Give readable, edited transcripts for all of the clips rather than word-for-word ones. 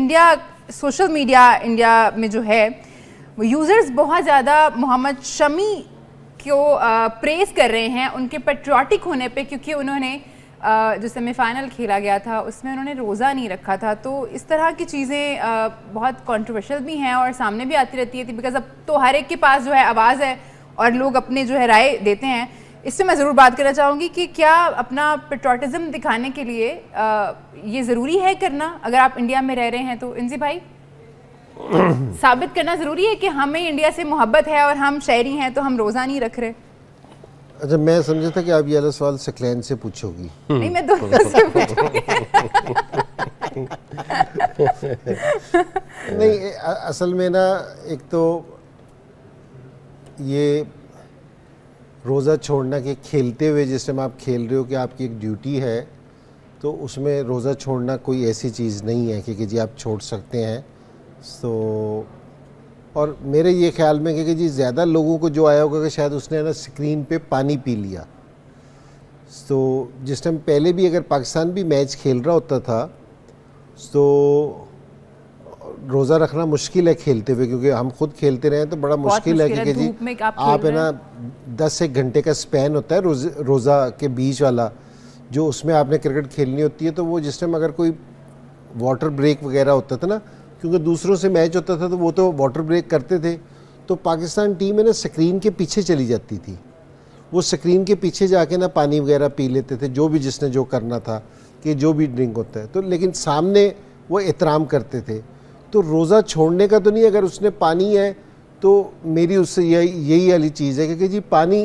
India social media India में जो है वो यूज़र्स बहुत ज़्यादा मोहम्मद शमी को प्रेज़ कर रहे हैं उनके पेट्रियाटिक होने पे, क्योंकि उन्होंने जो सेमीफाइनल खेला गया था उसमें उन्होंने रोज़ा नहीं रखा था। तो इस तरह की चीज़ें बहुत कंट्रोवर्शियल भी हैं और सामने भी आती रहती है, बिकॉज अब तो हर एक के पास जो है आवाज़ है और लोग अपने जो है राय देते हैं। इससे मैं ज़रूर बात करना चाहूँगी कि क्या अपना पेट्रियाटिज़म दिखाने के लिए ये ज़रूरी है करना, अगर आप इंडिया में रह रहे हैं तो इंजी भाई साबित करना ज़रूरी है कि हमें इंडिया से मोहब्बत है और हम शहरी हैं तो हम रोज़ा नहीं रख रहे? अच्छा, मैं समझा था कि आप ये वाला सवाल सकलैन से पूछोगी। नहीं, मैं दोनों से पूछूंगी। नहीं, असल में ना एक तो ये रोज़ा छोड़ना कि खेलते हुए जिस टाइम आप खेल रहे हो कि आपकी एक ड्यूटी है, तो उसमें रोज़ा छोड़ना कोई ऐसी चीज़ नहीं है कि जी आप छोड़ सकते हैं। तो और मेरे ये ख्याल में कि जी ज़्यादा लोगों को जो आया होगा कि शायद उसने ना स्क्रीन पे पानी पी लिया। तो जिस टाइम पहले भी अगर पाकिस्तान भी मैच खेल रहा होता था तो रोज़ा रखना मुश्किल है खेलते हुए, क्योंकि हम खुद खेलते रहे तो बड़ा मुश्किल है कि जी आप है ना 10 एक घंटे का स्पैन होता है रोज़ा के बीच वाला, जो उसमें आपने क्रिकेट खेलनी होती है। तो वो जिस टाइम अगर कोई वाटर ब्रेक वगैरह होता था ना, क्योंकि दूसरों से मैच होता था तो वो तो वाटर ब्रेक करते थे, तो पाकिस्तान टीम है ना स्क्रीन के पीछे चली जाती थी। वो स्क्रीन के पीछे जाके ना पानी वगैरह पी लेते थे, जो भी जिसने जो करना था कि जो भी ड्रिंक होता है तो, लेकिन सामने वो एहतराम करते थे। तो रोज़ा छोड़ने का तो नहीं, अगर उसने पानी है तो मेरी उससे यही वाली चीज़ है कि जी पानी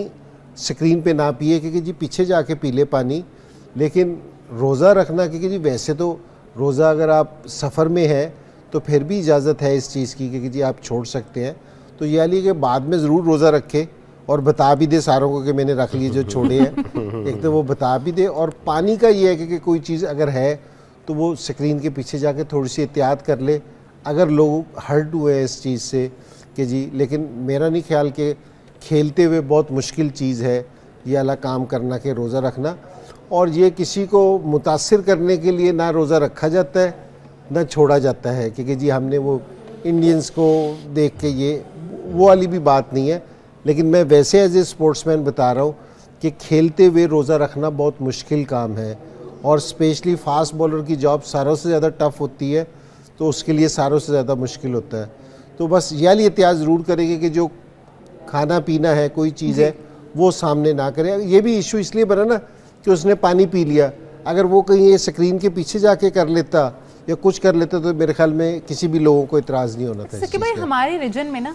स्क्रीन पे ना पिए, क्योंकि जी पीछे जाके पी ले पानी। लेकिन रोज़ा रखना क्योंकि जी वैसे तो रोज़ा अगर आप सफ़र में है तो फिर भी इजाज़त है इस चीज़ की कि जी आप छोड़ सकते हैं। तो ये वाली कि बाद में ज़रूर रोज़ा रखे और बता भी दे सारों को कि मैंने रख लिए जो छोड़े हैं। एक तो वो बता भी दे, और पानी का ये है कि कोई चीज़ अगर है तो वो स्क्रीन के पीछे जाके थोड़ी सी एहतियात कर ले अगर लोग हर्ट हुए हैं इस चीज़ से कि जी। लेकिन मेरा नहीं ख्याल कि खेलते हुए बहुत मुश्किल चीज़ है ये वाला काम करना कि रोज़ा रखना, और ये किसी को मुतासिर करने के लिए ना रोज़ा रखा जाता है ना छोड़ा जाता है, क्योंकि जी हमने वो इंडियंस को देख के ये वो वाली भी बात नहीं है। लेकिन मैं वैसे एज ए स्पोर्ट्समैन बता रहा हूँ कि खेलते हुए रोज़ा रखना बहुत मुश्किल काम है, और स्पेशली फास्ट बॉलर की जॉब सारों से ज़्यादा टफ़ होती है, तो उसके लिए सारों से ज़्यादा मुश्किल होता है। तो बस ये वाली एहतियात ज़रूर करेंगे कि जो खाना पीना है कोई चीज़ है वो सामने ना करें। ये भी इशू इसलिए बना ना कि उसने पानी पी लिया, अगर वो कहीं ये स्क्रीन के पीछे जाके कर लेता या कुछ कर लेते तो मेरे ख्याल में किसी भी लोगों को इतराज़ नहीं होना था। सकी भाई, हमारे रीजन में ना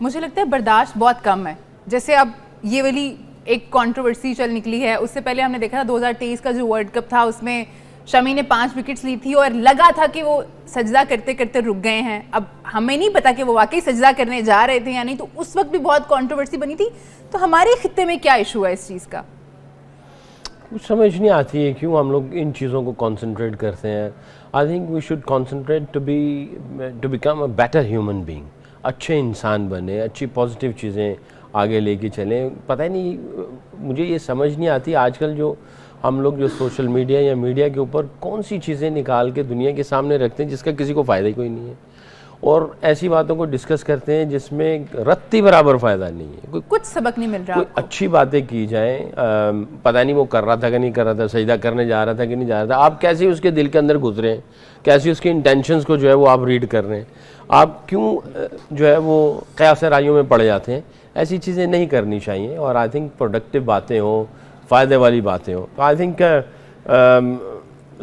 मुझे लगता है बर्दाश्त बहुत कम है। जैसे अब ये वाली एक कंट्रोवर्सी चल निकली है, उससे पहले हमने देखा था 2023 का जो वर्ल्ड कप था उसमें शमी ने 5 विकेट्स ली थी और लगा था कि वो सजदा करते करते रुक गए हैं। अब हमें नहीं पता कि वो वाकई सजदा करने जा रहे थे या नहीं, तो उस वक्त भी बहुत कंट्रोवर्सी बनी थी। तो हमारे खित्ते में क्या इशू है इस चीज़ का? कुछ समझ नहीं आती है क्यों हम लोग इन चीज़ों को कंसंट्रेट करते हैं। I think we should concentrate to become a better human being, अच्छे इंसान बने, अच्छी पॉजिटिव चीज़ें आगे लेके चलें। पता ही नहीं, मुझे ये समझ नहीं आती आजकल जो हम लोग जो सोशल मीडिया या मीडिया के ऊपर कौन सी चीज़ें निकाल के दुनिया के सामने रखते हैं जिसका किसी को फ़ायदा ही कोई नहीं है, और ऐसी बातों को डिस्कस करते हैं जिसमें रत्ती बराबर फ़ायदा नहीं है, कुछ सबक नहीं मिल रहा। कोई अच्छी बातें की जाएँ। पता नहीं वो कर रहा था कि नहीं कर रहा था, सजदा करने जा रहा था कि नहीं जा रहा था, आप कैसे उसके दिल के अंदर घुस रहे हैं, कैसे उसके इंटेंशंस को जो है वो आप रीड कर रहे हैं, आप क्यों जो है वो क़यास राइयों में पड़ जाते हैं। ऐसी चीज़ें नहीं करनी चाहिए, और आई थिंक प्रोडक्टिव बातें हों, फ़ायदे वाली बातें हों। तो आई थिंक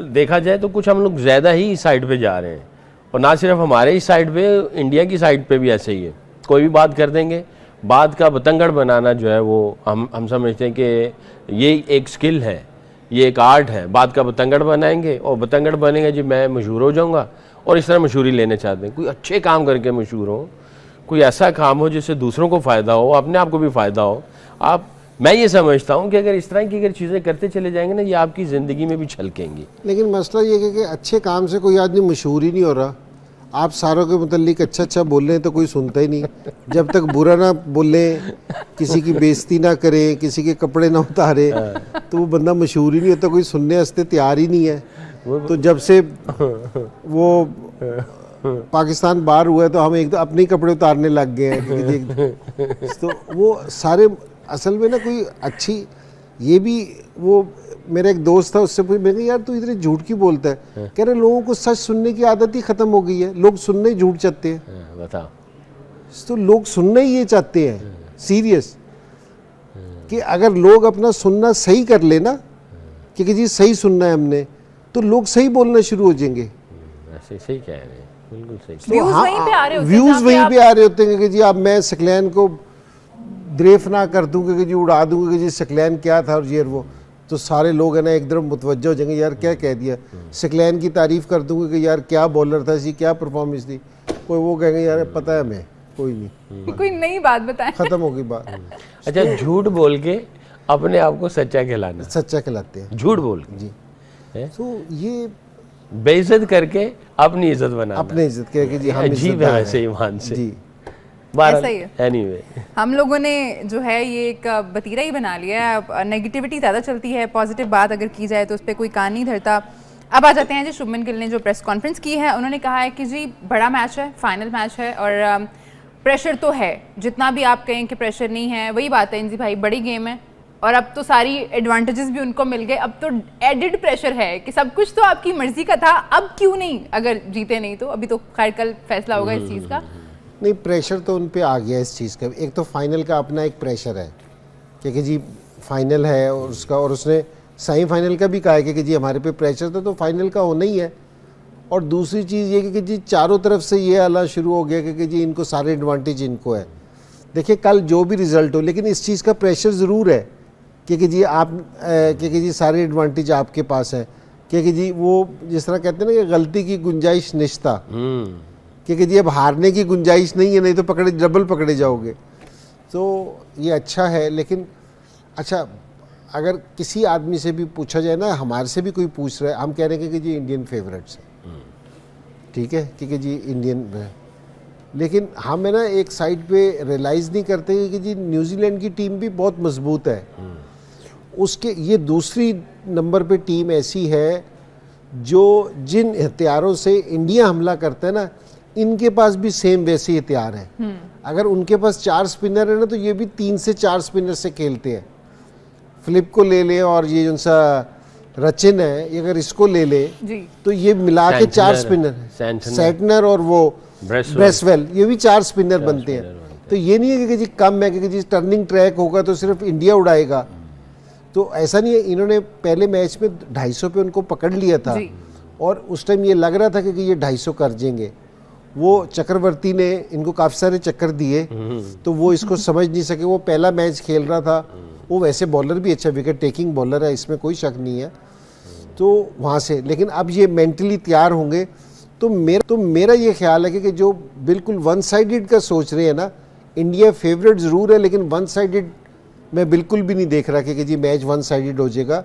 देखा जाए तो कुछ हम लोग ज़्यादा ही इस साइड पे जा रहे हैं, और ना सिर्फ हमारे इस साइड पे, इंडिया की साइड पे भी ऐसे ही है। कोई भी बात कर देंगे, बात का बतंगड़ बनाना जो है वो हम समझते हैं कि ये एक स्किल है, ये एक आर्ट है। बात का बतंगड़ बनाएंगे और बतंगड़ बनेंगे जी मैं मशहूर हो जाऊँगा, और इस तरह मशहूरी लेने चाहते हैं। कोई अच्छे काम करके मशहूर हो, कोई ऐसा काम हो जिससे दूसरों को फ़ायदा हो, अपने आप को भी फ़ायदा हो। मैं ये समझता हूँ कि अगर इस तरह की अगर चीज़ें करते चले जाएंगे ना, ये आपकी ज़िंदगी में भी छलकेंगी। लेकिन मसला ये है कि अच्छे काम से कोई आदमी मशहूर ही नहीं हो रहा। आप सारों के मुतल्लिक अच्छा अच्छा बोल रहे हैं तो कोई सुनता ही नहीं। जब तक बुरा ना बोले, किसी की बेइज्जती ना करे, किसी के कपड़े ना उतारे, तो वो बंदा मशहूर ही नहीं होता, कोई सुनने वास्ते तैयार ही नहीं है। तो जब से वो पाकिस्तान बाहर हुआ है तो हम एक तो अपने ही कपड़े उतारने लग गए हैं तो वो सारे असल में ना कोई अच्छी, ये भी वो मेरा एक दोस्त था, उससे पूछ, मैंने यार तू इतने झूठ क्यों बोलता है? कह रहे लोगों को सच सुनने की आदत ही खत्म हो गई है, लोग सुनने ही झूठ चाहते हैं। बताओ, तो लोग सुनना ही ये चाहते हैं सीरियस, कि अगर लोग अपना सुनना सही कर लेना कि जी सही सुनना है हमने, तो लोग सही बोलना शुरू हो जाएंगे। ऐसे सही कह रहे हैं, बिल्कुल सही। व्यूज वहीं पे आ रहे होते हैं, व्यूज वहीं पे आ रहे होते हैं कि जी अब मैं सकलैन को ब्रेफ ना कर दूं कि जी उड़ा दूंगा कि जी सकलैन क्या था और ये वो, तो सारे लोग है ना एकदम मुतवज्जो हो जाएंगे, यार क्या कह दिया। सकलैन की तारीफ कर दूंगा कि यार क्या बॉलर था, इसकी क्या परफॉर्मेंस थी, कोई वो कहेंगे यार पता है हमें, कोई नहीं, कोई नई बात बताएं, खत्म हो गई बात। अच्छा, झूठ बोल के अपने आप को सच्चा कहलाना, सच्चा कहलाते हैं झूठ बोल के जी। तो ये बेइज्जत करके अपनी इज्जत बनाना, अपनी इज्जत के जी हम अजीब है वैसे ईमान से जी। ऐसा ही है। एनीवे, हम लोगों ने जो है ये एक बतीरा ही बना लिया है, नेगेटिविटी ज़्यादा चलती है, पॉजिटिव बात अगर की जाए तो उस पर कोई कान नहीं धरता। अब आ जाते हैं जी शुभमन गिल ने जो प्रेस कॉन्फ्रेंस की है, उन्होंने कहा है कि जी बड़ा मैच है, फाइनल मैच है और प्रेशर तो है, जितना भी आप कहें कि प्रेशर नहीं है, वही बात है इनजी भाई, बड़ी गेम है और अब तो सारी एडवांटेजेस भी उनको मिल गए, अब तो एडिड प्रेशर है कि सब कुछ तो आपकी मर्जी का था, अब क्यों नहीं, अगर जीते नहीं तो। अभी तो खैर कल फैसला होगा इस चीज़ का। नहीं, प्रेशर तो उन पे आ गया इस चीज़ का। एक तो फाइनल का अपना एक प्रेशर है क्योंकि जी फाइनल है और उसका, और उसने सेमीफाइनल का भी कहा है कि जी हमारे पे प्रेशर था तो फाइनल का होना ही है। और दूसरी चीज़ ये कि जी चारों तरफ से ये आना शुरू हो गया कि जी इनको सारे एडवांटेज इनको है। देखिए कल जो भी रिजल्ट हो, लेकिन इस चीज़ का प्रेशर ज़रूर है कि जी आप कि जी सारे एडवांटेज आपके पास है, कि जी वो जिस तरह कहते हैं ना कि गलती की गुंजाइश निश्ता, कि जी अब हारने की गुंजाइश नहीं है, नहीं तो पकड़े डबल पकड़े जाओगे। तो ये अच्छा है। लेकिन अच्छा, अगर किसी आदमी से भी पूछा जाए ना, हमारे से भी कोई पूछ रहा है, हम कह रहे हैं कि जी इंडियन फेवरेट्स है, ठीक है, क्योंकि जी इंडियन है। लेकिन हम है ना एक साइड पे रियलाइज़ नहीं करते कि जी न्यूजीलैंड की टीम भी बहुत मजबूत है। उसके ये दूसरी नंबर पे टीम ऐसी है जो जिन हथियारों से इंडिया हमला करता है ना, इनके पास भी सेम वैसे हथियार हैं। अगर उनके पास 4 स्पिनर है ना, तो ये भी 3 से 4 स्पिनर से खेलते हैं। फिलिप को ले ले और ये जो सा रचिन है, अगर इसको ले ले तो ये मिला के 4 स्पिनर, सैटनर और वो ब्रेसवेल, ये भी 4 स्पिनर बनते हैं। तो ये नहीं है कि जी कम है कि जी टर्निंग ट्रैक होगा तो सिर्फ इंडिया उड़ाएगा, तो ऐसा नहीं है। इन्होंने पहले मैच में 250 पे उनको पकड़ लिया था और उस टाइम ये लग रहा था कि ये 250 कर देंगे। वो चक्रवर्ती ने इनको काफ़ी सारे चक्कर दिए तो वो इसको समझ नहीं सके। वो पहला मैच खेल रहा था, वो वैसे बॉलर भी अच्छा विकेट टेकिंग बॉलर है, इसमें कोई शक नहीं है। तो वहाँ से, लेकिन अब ये मेंटली तैयार होंगे तो मेरा ये ख्याल है कि जो बिल्कुल वन साइडेड का सोच रहे हैं ना, इंडिया फेवरेट ज़रूर है लेकिन वन साइडेड मैं बिल्कुल भी नहीं देख रहा कि जी मैच वन साइडेड हो जाएगा।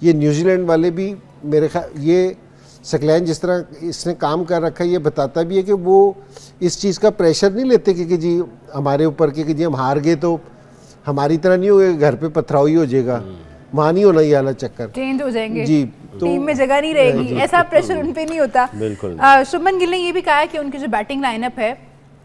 ये न्यूजीलैंड वाले भी मेरे ख्याल, ये सकलैन जिस तरह इसने काम कर रखा है, ये बताता भी है कि वो इस चीज़ का प्रेशर नहीं लेते कि जी हमारे ऊपर कि जी हम हार गए तो हमारी तरह नहीं होगा, घर पे पथराव ही हो जाएगा, वहाँ नहीं होना ये वाला चक्कर, चेंज हो जाएंगे जी, तो टीम में जगह नहीं रहेगी, ऐसा प्रेशर उन पे नहीं होता। बिल्कुल। शुभमन गिल ने ये भी कहा है कि उनकी जो बैटिंग लाइनअप है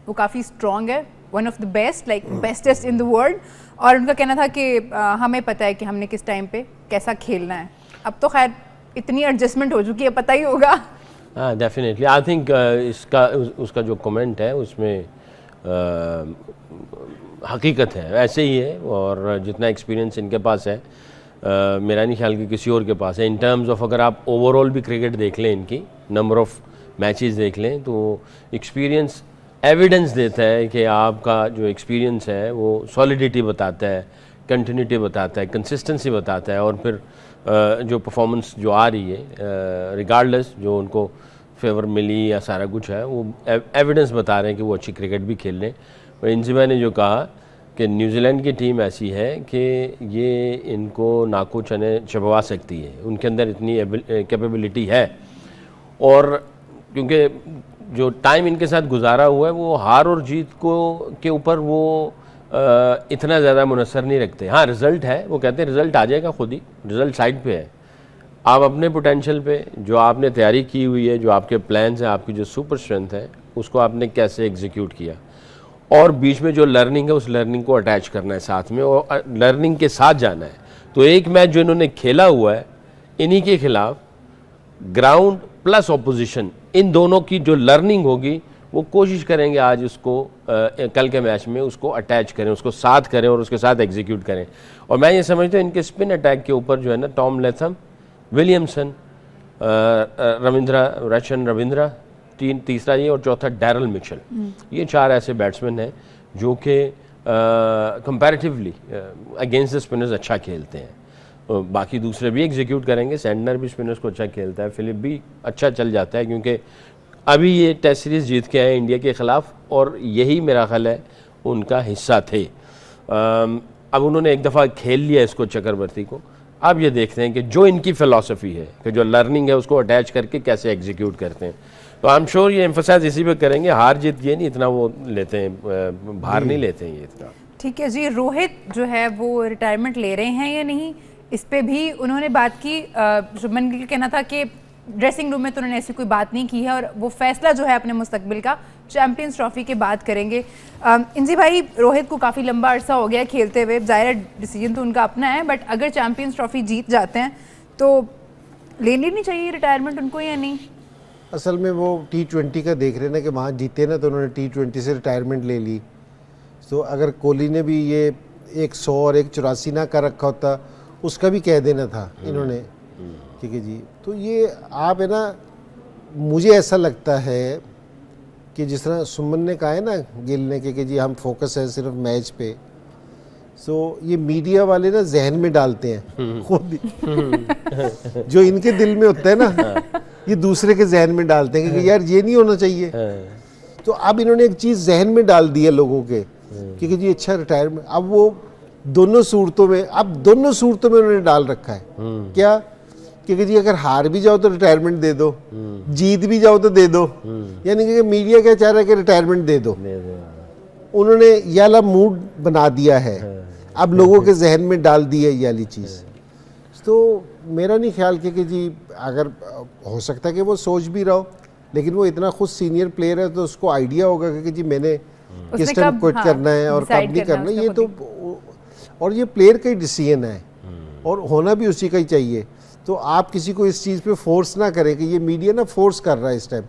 वो काफ़ी स्ट्रॉन्ग है, one of the best, like bestest in the world. और उनका कहना था कि हमें पता है कि हमने किस टाइम पे कैसा खेलना है। अब तो खैर इतनी एडजस्टमेंट हो चुकी है, पता ही होगा। हाँ, डेफिनेटली। आई थिंक उसका जो कमेंट है उसमें हकीकत है, ऐसे ही है। और जितना एक्सपीरियंस इनके पास है, मेरा नहीं ख्याल कि किसी और के पास है। इन टर्म्स ऑफ अगर आप ओवरऑल भी क्रिकेट देख लें, इनकी नंबर ऑफ मैचेस देख लें, तो एक्सपीरियंस एविडेंस देता है कि आपका जो एक्सपीरियंस है वो सॉलिडिटी बताता है, कंटिन्यूटी बताता है, कंसिस्टेंसी बताता है। और फिर जो परफॉर्मेंस जो आ रही है, रिगार्डलेस जो उनको फेवर मिली या सारा कुछ है, वो एविडेंस बता रहे हैं कि वो अच्छी क्रिकेट भी खेल लें। और इंजिमा ने जो कहा कि न्यूजीलैंड की टीम ऐसी है कि ये इनको नाको चने चबवा सकती है, उनके अंदर इतनी कैपेबिलिटी है। और क्योंकि जो टाइम इनके साथ गुजारा हुआ है, वो हार और जीत के ऊपर वो इतना ज़्यादा मुनसर नहीं रखते। हाँ, रिज़ल्ट है, वो कहते हैं रिज़ल्ट आ जाएगा खुद ही, रिज़ल्ट साइड पे है। आप अपने पोटेंशियल पे जो आपने तैयारी की हुई है, जो आपके प्लान्स हैं, आपकी जो सुपर स्ट्रेंथ है, उसको आपने कैसे एग्जीक्यूट किया, और बीच में जो लर्निंग है उस लर्निंग को अटैच करना है साथ में और लर्निंग के साथ जाना है। तो एक मैच जो इन्होंने खेला हुआ है इन्हीं के खिलाफ, ग्राउंड प्लस ऑपोजिशन, इन दोनों की जो लर्निंग होगी वो कोशिश करेंगे आज उसको कल के मैच में उसको अटैच करें, उसको साथ करें और उसके साथ एग्जीक्यूट करें। और मैं ये समझता हूँ इनके स्पिन अटैक के ऊपर जो है ना, टॉम लेथम, विलियमसन, रविंद्रा, तीसरा ये और चौथा डैरल मिचेल, ये 4 ऐसे बैट्समैन हैं जो कि कंपैरेटिवली अगेंस्ट द स्पिनर्स अच्छा खेलते हैं। बाकी दूसरे भी एग्जीक्यूट करेंगे, सैंडनर भी स्पिनर्स को अच्छा खेलता है, फिलिप भी अच्छा चल जाता है, क्योंकि अभी ये टेस्ट सीरीज़ जीत के आए इंडिया के ख़िलाफ़ और यही मेरा ख्याल है उनका हिस्सा थे। अब उन्होंने एक दफ़ा खेल लिया इसको, चक्रवर्ती को, अब ये देखते हैं कि जो इनकी फ़िलासफ़ी है कि जो लर्निंग है उसको अटैच करके कैसे एग्जीक्यूट करते हैं। तो आई एम श्योर ये एम्फसाइज इसी पे करेंगे, हार जीत ये नहीं इतना वो लेते हैं, भार नहीं लेते हैं ये इतना। ठीक है जी, रोहित जो है वो रिटायरमेंट ले रहे हैं या नहीं, इस पे भी उन्होंने बात की। शुभमन गिल कहना था कि ड्रेसिंग रूम में तो उन्होंने ऐसी कोई बात नहीं की है और वो फैसला जो है अपने मुस्तकबिल का चैंपियंस ट्रॉफी के बाद करेंगे। इंजी भाई, रोहित को काफ़ी लंबा अरसा हो गया खेलते हुए, ज़ाहिर डिसीजन तो उनका अपना है, बट अगर चैंपियंस ट्रॉफी जीत जाते हैं तो लेनी नहीं चाहिए रिटायरमेंट उनको या नहीं? असल में वो T20 का देख रहे ना कि वहाँ जीते ना, तो उन्होंने T20 से रिटायरमेंट ले ली। तो अगर कोहली ने भी ये 100 और 184 ना कर रखा होता, उसका भी कह देना था इन्होंने, ठीक है जी। तो ये आप है ना, मुझे ऐसा लगता है कि जिस तरह सुमन ने कहा है ना गिल ने कि जी हम फोकस है सिर्फ मैच पे, सो ये मीडिया वाले ना जहन में डालते हैं खुद जो इनके दिल में होता है ना, ये दूसरे के जहन में डालते हैं कि यार ये नहीं होना चाहिए। तो अब इन्होंने एक चीज़ जहन में डाल दी है लोगों के कि जी अच्छा रिटायरमेंट, अब वो दोनों सूरतों में, अब दोनों सूरतों में उन्होंने डाल रखा है। क्या? क्योंकि जी अगर हार भी जाओ तो रिटायरमेंट दे दो, जीत भी जाओ तो दे दो, यानी कि मीडिया क्या चाह रहा है कि रिटायरमेंट दे दो। उन्होंने ये वाला मूड बना दिया है, अब लोगों के जहन में डाल दी है ये वाली चीज़। तो मेरा नहीं ख्याल कि जी अगर हो सकता है कि वो सोच भी रहा हो, लेकिन वो इतना खुद सीनियर प्लेयर है तो उसको आइडिया होगा कि जी मैंने किस टाइम क्विट करना है और कब नहीं करना, ये तो, और ये प्लेयर का ही डिसीजन है और होना भी उसी का ही चाहिए। तो आप किसी को इस चीज़ पे फोर्स ना करें कि ये मीडिया ना फोर्स कर रहा है इस टाइम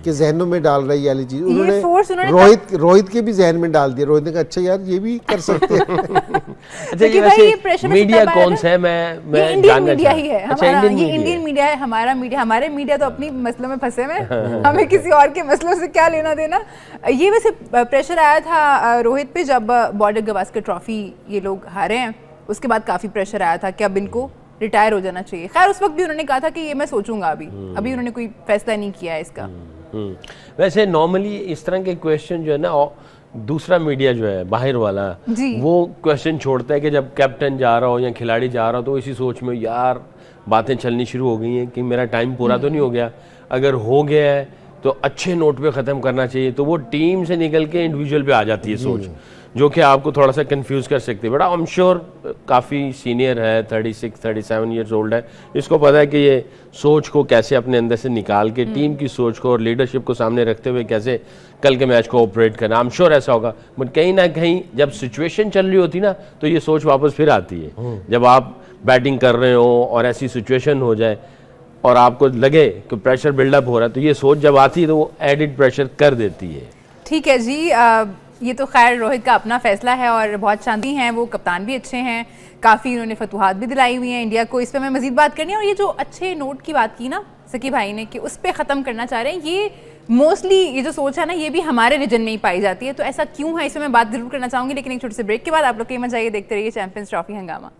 कि जहनों में डाल रही है वाली चीज़। उन्होंने रोहित के भी जहन में डाल दिया। रोहित ने कहा अच्छा यार ये भी कर सकते हैं। अच्छा, ये वैसे मीडिया कौन सा है? मैं इंडियन मीडिया ही है हमारा, ये इंडियन मीडिया है, हमारा मीडिया, हमारे मीडिया तो अपनी मसलों में फंसे हुए, हमें किसी और के मसलों से क्या लेना देना। ये वैसे प्रेशर आया था रोहित पे जब बॉर्डर गवास्कर ट्रॉफी ये लोग हारे हैं, उसके बाद काफ़ी प्रेशर आया था कि अब इनको रिटायर हो जाना चाहिए। खैर उस वक्त भी उन्होंने कहा था कि ये मैं सोचूंगा, अभी उन्होंने कोई फैसला नहीं किया है इसका। वैसे नॉर्मली इस तरह के क्वेश्चन जो है ना, दूसरा मीडिया जो है बाहर वाला, वो क्वेश्चन छोड़ता है कि जब कैप्टन जा रहा हो या खिलाड़ी जा रहा हो तो इसी सोच में यार बातें चलनी शुरू हो गई हैं कि मेरा टाइम पूरा तो नहीं हो गया, अगर हो गया है तो अच्छे नोट पे ख़त्म करना चाहिए। तो वो टीम से निकल के इंडिविजुअल पे आ जाती है सोच, जो कि आपको थोड़ा सा कंफ्यूज कर सकती है। बट आई एम श्योर काफ़ी सीनियर है, 36-37 ईयर्स ओल्ड है, इसको पता है कि ये सोच को कैसे अपने अंदर से निकाल के टीम की सोच को और लीडरशिप को सामने रखते हुए कैसे कल के मैच को ऑपरेट करना। आई एम श्योर ऐसा होगा। बट कहीं ना कहीं जब सिचुएशन चल रही होती ना तो ये सोच वापस फिर आती है। जब आप बैटिंग कर रहे हो और ऐसी सिचुएशन हो जाए और आपको लगे कि प्रेशर बिल्डअप हो रहा है, तो ये सोच जब आती है तो वो एडिड प्रेशर कर देती है। ठीक है जी, ये तो खैर रोहित का अपना फैसला है और बहुत शांति हैं, वो कप्तान भी अच्छे हैं, काफ़ी उन्होंने फतुहात भी दिलाई हुई हैं इंडिया को। इस पर मैं मजीद बात करनी है। और ये जो अच्छे नोट की बात की ना सकी भाई ने कि उस पर ख़त्म करना चाह रहे हैं, ये मोस्टली ये जो सोच है ना ये भी हमारे रीजन में ही पाई जाती है। तो ऐसा क्यों है, इसमें मैं बात जरूर करना चाहूँगी, लेकिन एक छोटे से ब्रेक के बाद आप लोग कहीं मत जाइए, देखते रहिए चैंपियंस ट्रॉफी हंगामा।